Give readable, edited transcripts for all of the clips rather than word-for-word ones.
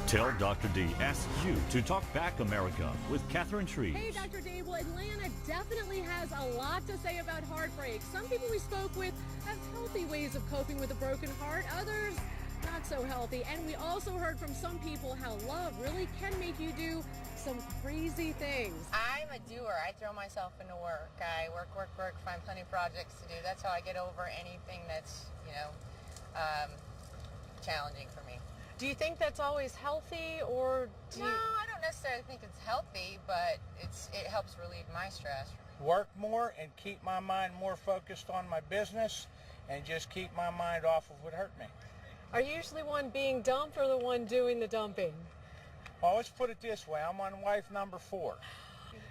Tell Dr. D asks you to talk back America with Catherine Trees. Hey, Dr. D. Well, Atlanta definitely has a lot to say about heartbreak. Some people we spoke with have healthy ways of coping with a broken heart. Others, not so healthy. And we also heard from some people how love really can make you do some crazy things. I'm a doer. I throw myself into work. I work, find plenty of projects to do. That's how I get over anything that's, challenging for me. Do you think that's always healthy, or do you... No, I don't necessarily think it's healthy, but it helps relieve my stress. Work more and keep my mind more focused on my business and just keep my mind off of what hurt me. Are you usually one being dumped or the one doing the dumping? Well, let's put it this way. I'm on wife number 4.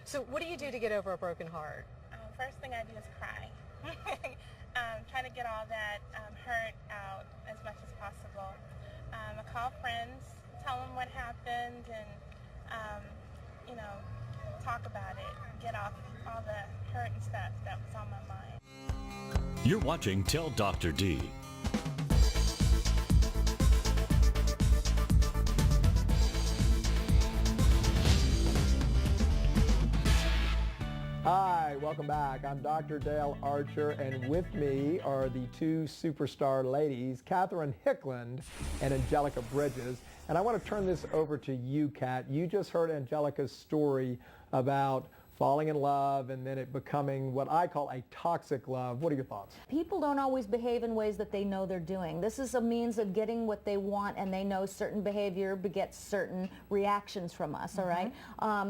So what do you do to get over a broken heart? First thing I do is cry. Try to get all that hurt out as much as possible. I call friends, tell them what happened, and, talk about it, get off all the hurt and stuff that was on my mind. You're watching Tell Dr. D. Hi, welcome back. I'm Dr. Dale Archer, and with me are the two superstar ladies, Catherine Hickland and Angelica Bridges. And I want to turn this over to you, Kat. You just heard Angelica's story about falling in love and then it becoming what I call a toxic love. What are your thoughts? People don't always behave in ways that they know they're doing. This is a means of getting what they want, and they know certain behavior begets certain reactions from us, all right?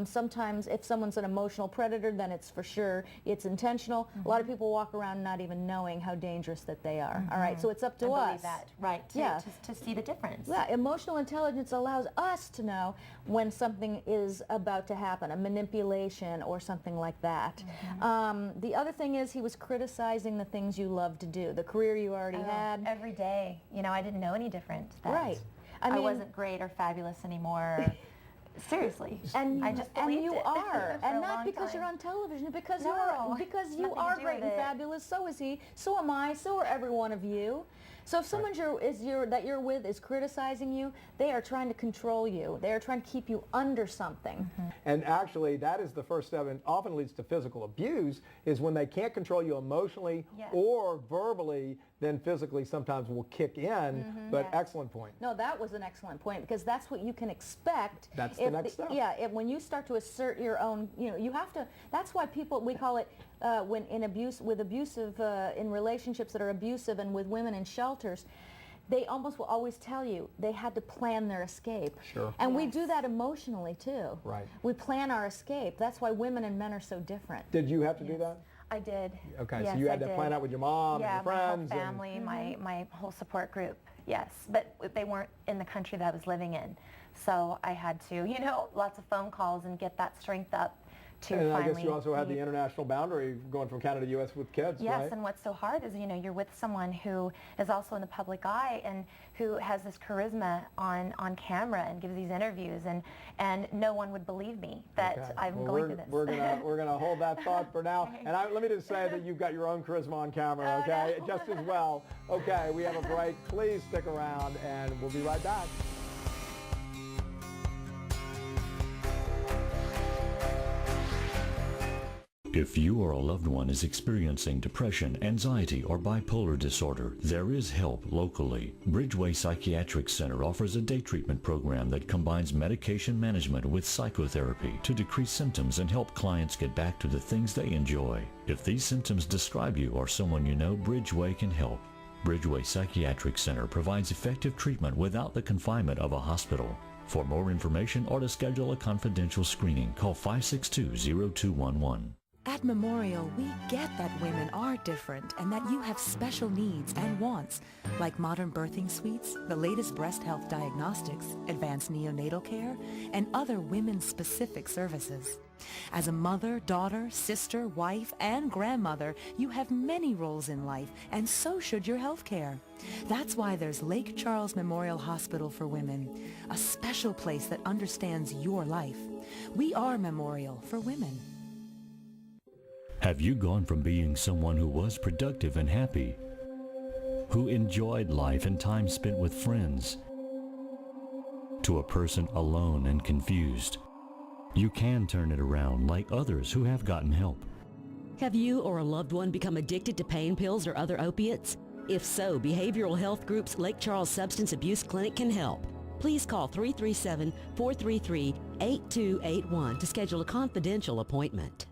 Sometimes if someone's an emotional predator, then it's for sure, it's intentional. A lot of people walk around not even knowing how dangerous that they are, all right? So it's up to us. That, right, to see the difference. Yeah, emotional intelligence allows us to know when something is about to happen, a manipulation or something like that. The other thing is he was criticizing the things you love to do, the career you already had. Every day. I didn't know any different. Right. I mean, wasn't great or fabulous anymore. Seriously. And I just and you believed it are, for a and not long because time. you're on television, because No, because you nothing to are do great with and it. fabulous. So is he. So am I. So are every one of you. So if someone that you're with is criticizing you, they are trying to control you. They are trying to keep you under something. And actually, that is the first step, and often leads to physical abuse, is when they can't control you emotionally or verbally, then physically sometimes will kick in. But excellent point. No, that was an excellent point, because that's what you can expect. That's the next step. Yeah, when you start to assert your own, you have to, that's why we call it, when in relationships that are abusive and with women in shelters, they almost will always tell you they had to plan their escape. Sure. And we do that emotionally too. Right. We plan our escape. That's why women and men are so different. Did you have to do that? I did. Okay, yes, so you had I to plan out with your mom and your friends. My whole family, my whole support group, yes. But they weren't in the country that I was living in. So I had to, lots of phone calls and get that strength up to and finally... I guess you also had the international boundary going from Canada to U.S. with kids, yes, right? And what's so hard is, you're with someone who is also in the public eye and who has this charisma on camera and gives these interviews, and no one would believe me that I'm going through this. We're gonna hold that thought for now. And let me just say that you've got your own charisma on camera, okay? No. Just as well. Okay, we have a break. Please stick around, and we'll be right back. If you or a loved one is experiencing depression, anxiety, or bipolar disorder, there is help locally. Bridgeway Psychiatric Center offers a day treatment program that combines medication management with psychotherapy to decrease symptoms and help clients get back to the things they enjoy. If these symptoms describe you or someone you know, Bridgeway can help. Bridgeway Psychiatric Center provides effective treatment without the confinement of a hospital. For more information or to schedule a confidential screening, call 562-0211. At Memorial, we get that women are different and that you have special needs and wants, like modern birthing suites, the latest breast health diagnostics, advanced neonatal care, and other women-specific services. As a mother, daughter, sister, wife, and grandmother, you have many roles in life, and so should your health care. That's why there's Lake Charles Memorial Hospital for Women, a special place that understands your life. We are Memorial for Women. Have you gone from being someone who was productive and happy, who enjoyed life and time spent with friends, To a person alone and confused, you can turn it around like others who have gotten help. Have you or a loved one become addicted to pain pills or other opiates? If so, Behavioral Health Group's Lake Charles Substance Abuse Clinic can help. Please call 337-433-8281 to schedule a confidential appointment.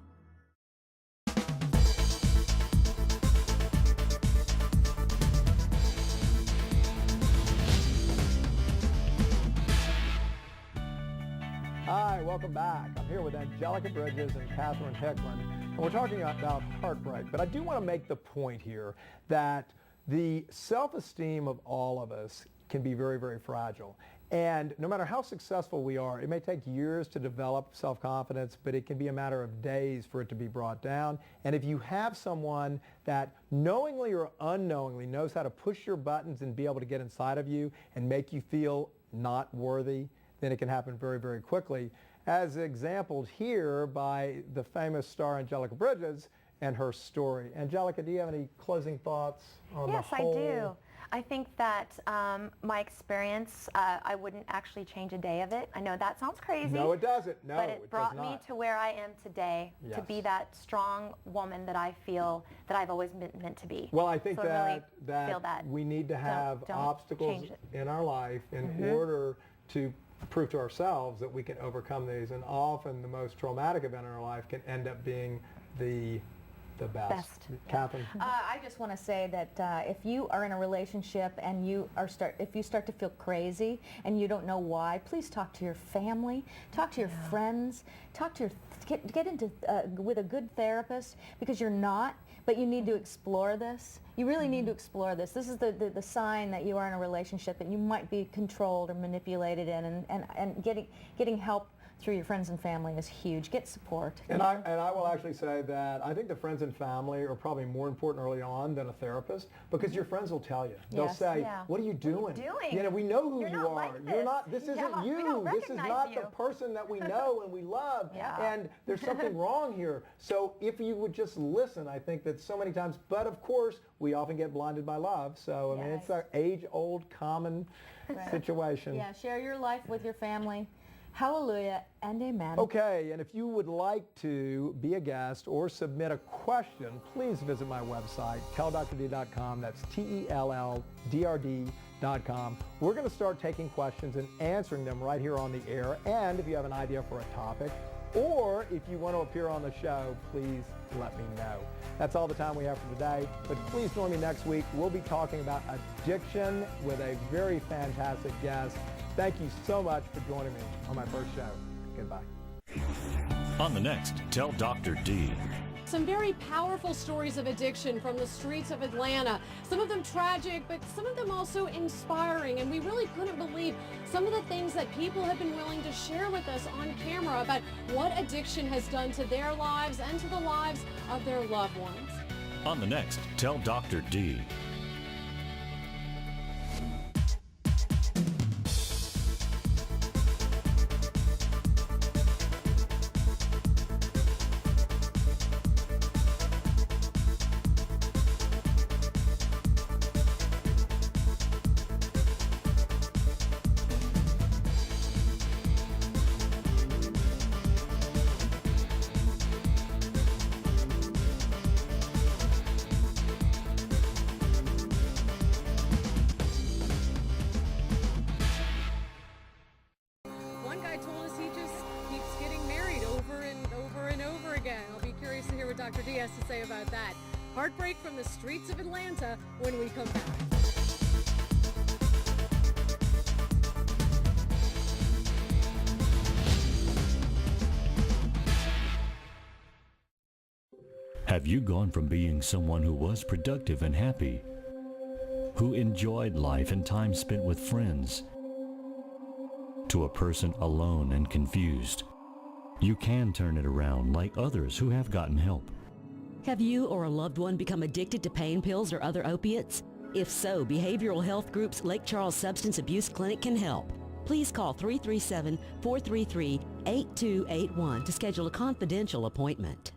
Hi, welcome back. I'm here with Angelica Bridges and Catherine Hickland, and we're talking about heartbreak. But I do want to make the point here that the self-esteem of all of us can be very, very fragile. And no matter how successful we are, it may take years to develop self-confidence, but it can be a matter of days for it to be brought down. And if you have someone that knowingly or unknowingly knows how to push your buttons and be able to get inside of you and make you feel not worthy, then it can happen very, very quickly, as exampled here by the famous star Angelica Bridges and her story. Angelica, do you have any closing thoughts on the whole? Yes, I do. I think that my experience, I wouldn't actually change a day of it. I know that sounds crazy. No, it doesn't. No, but it brought me to where I am today, Yes. to be that strong woman that I feel that I've always been meant to be. Well, I think so that, really feel that we need to have don't obstacles change it. in our life in order to prove to ourselves that we can overcome these. And often the most traumatic event in our life can end up being the best. Catherine? I just want to say that if you are in a relationship and if you start to feel crazy and you don't know why, please talk to your family, talk to your friends, get into with a good therapist, because you're not, but you need to explore this. You really need to explore this. This is the sign that you are in a relationship that you might be controlled or manipulated in, and getting help through your friends and family is huge. Get support. And I will actually say that I think the friends and family are probably more important early on than a therapist, because your friends will tell you. They'll say, what are you doing? What are you doing? You know, we know who you are. Like You're not, this isn't you. This is not the person that we know and we love. And there's something wrong here. So if you would just listen, I think that so many times, but of course, we often get blinded by love. So, I mean, it's an age-old common situation. Yeah, share your life with your family. Hallelujah and amen. Okay, and if you would like to be a guest or submit a question, please visit my website, telldrd.com. That's TELLDRD.com. We're going to start taking questions and answering them right here on the air. And if you have an idea for a topic, or if you want to appear on the show, please let me know. That's all the time we have for today, but please join me next week. We'll be talking about addiction with a very fantastic guest. Thank you so much for joining me on my first show. Goodbye. On the next, Tell Dr. D. Some very powerful stories of addiction from the streets of Atlanta. Some of them tragic, but some of them also inspiring. And we really couldn't believe some of the things that people have been willing to share with us on camera about what addiction has done to their lives and to the lives of their loved ones. On the next, Tell Dr. D. Dr. D has to say about that. Heartbreak from the streets of Atlanta when we come back. Have you gone from being someone who was productive and happy, who enjoyed life and time spent with friends, to a person alone and confused? You can turn it around like others who have gotten help. Have you or a loved one become addicted to pain pills or other opiates? If so, Behavioral Health Group's Lake Charles Substance Abuse Clinic can help. Please call 337-433-8281 to schedule a confidential appointment.